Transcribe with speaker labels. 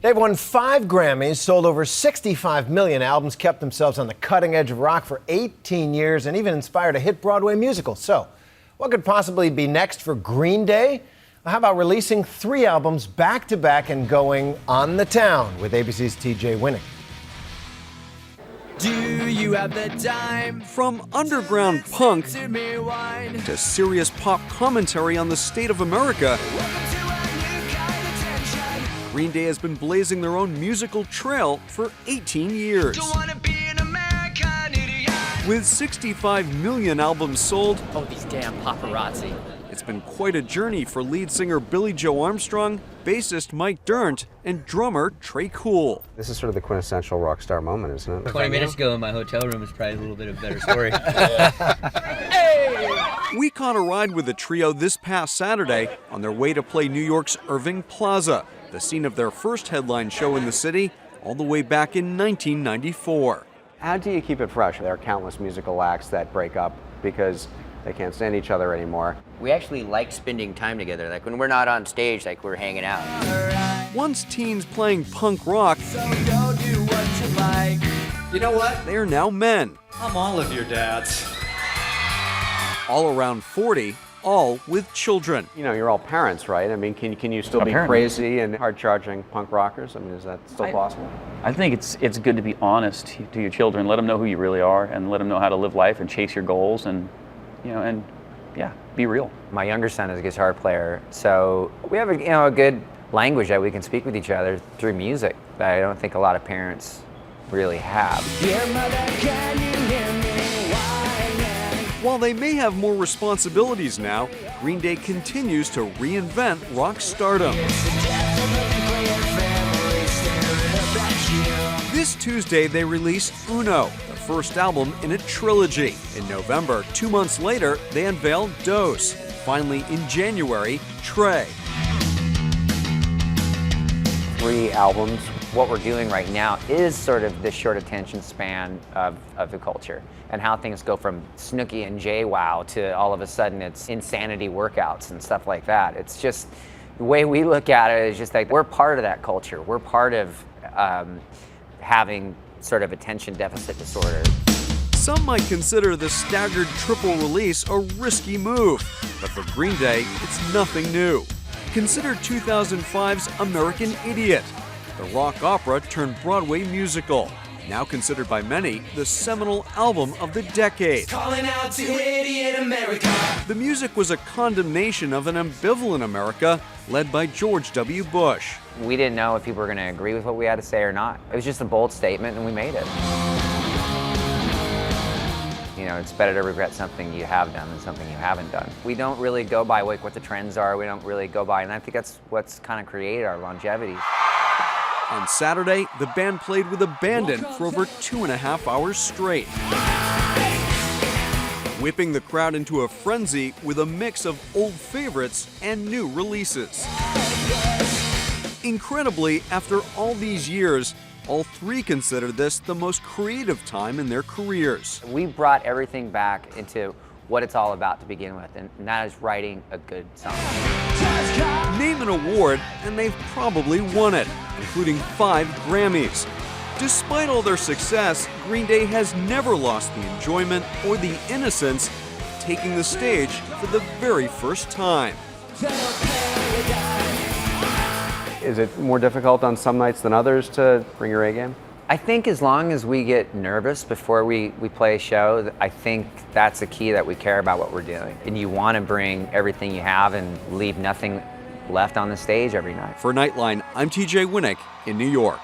Speaker 1: They've won 5 Grammys, sold over 65 million albums, kept themselves on the cutting edge of rock for 18 years, and even inspired a hit Broadway musical. So, what could possibly be next for Green Day? Well, how about releasing 3 albums back-to-back and going on the town with ABC's TJ Winnick?
Speaker 2: Do you have the time?
Speaker 3: From underground punk to serious pop commentary on the state of America, Green Day has been blazing their own musical trail for 18 years. With 65 million albums sold,
Speaker 2: Oh, these damn paparazzi.
Speaker 3: it's been quite a journey for lead singer Billy Joe Armstrong, bassist Mike Dirnt, and drummer Trey Cool.
Speaker 4: This is sort of the quintessential rock star moment, isn't it?
Speaker 2: 20 minutes ago in my hotel room is probably a little bit of a better story.
Speaker 3: We caught a ride with the trio this past Saturday on their way to play New York's Irving Plaza, the scene of their first headline show in the city, all the way back in 1994.
Speaker 4: How do you keep it fresh? There are countless musical acts that break up because they can't stand each other anymore.
Speaker 5: We actually like spending time together. Like when we're not on stage, like we're hanging out.
Speaker 3: Once teens playing punk rock,
Speaker 6: You know what?
Speaker 3: they are now men,
Speaker 6: I'm all of your dads.
Speaker 3: all around 40, all with children.
Speaker 4: You know, you're all parents, right? I mean, can you still be
Speaker 7: Apparently.
Speaker 4: crazy and hard-charging punk rockers? I mean, is that still possible?
Speaker 7: I think it's good to be honest to your children. Let them know who you really are, and let them know how to live life and chase your goals, and be real.
Speaker 5: My younger son is a guitar player, so we have a good language that we can speak with each other through music that I don't think a lot of parents really have.
Speaker 3: While they may have more responsibilities now, Green Day continues to reinvent rock stardom. This Tuesday, they released Uno, the first album in a trilogy. In November, 2 months later, they unveiled Dose. Finally, in January, Trey.
Speaker 5: 3 albums. What we're doing right now is sort of the short attention span of the culture and how things go from Snooki and JWoww to all of a sudden it's insanity workouts and stuff like that. It's just the way we look at it is just like we're part of that culture. We're part of having sort of attention deficit disorder.
Speaker 3: Some might consider the staggered triple release a risky move, but for Green Day, it's nothing new. Consider 2005's American Idiot, the rock opera turned Broadway musical, now considered by many the seminal album of the decade.
Speaker 2: Calling out to idiot America.
Speaker 3: The music was a condemnation of an ambivalent America led by George W. Bush.
Speaker 5: We didn't know if people were going to agree with what we had to say or not. It was just a bold statement and we made it. You know, it's better to regret something you have done than something you haven't done. We don't really go by like what the trends are. We don't really go by, and I think that's what's kind of created our longevity.
Speaker 3: On Saturday, the band played with abandon for over 2.5 hours straight, whipping the crowd into a frenzy with a mix of old favorites and new releases. Incredibly, after all these years, all 3 consider this the most creative time in their careers.
Speaker 5: We brought everything back into what it's all about to begin with, and that is writing a good song.
Speaker 3: Name an award, and they've probably won it, including 5 Grammys. Despite all their success, Green Day has never lost the enjoyment or the innocence of taking the stage for the very first time.
Speaker 4: Is it more difficult on some nights than others to bring your A game?
Speaker 5: I think as long as we get nervous before we play a show, I think that's the key, that we care about what we're doing. And you want to bring everything you have and leave nothing left on the stage every night.
Speaker 3: For Nightline, I'm TJ Winnick in New York.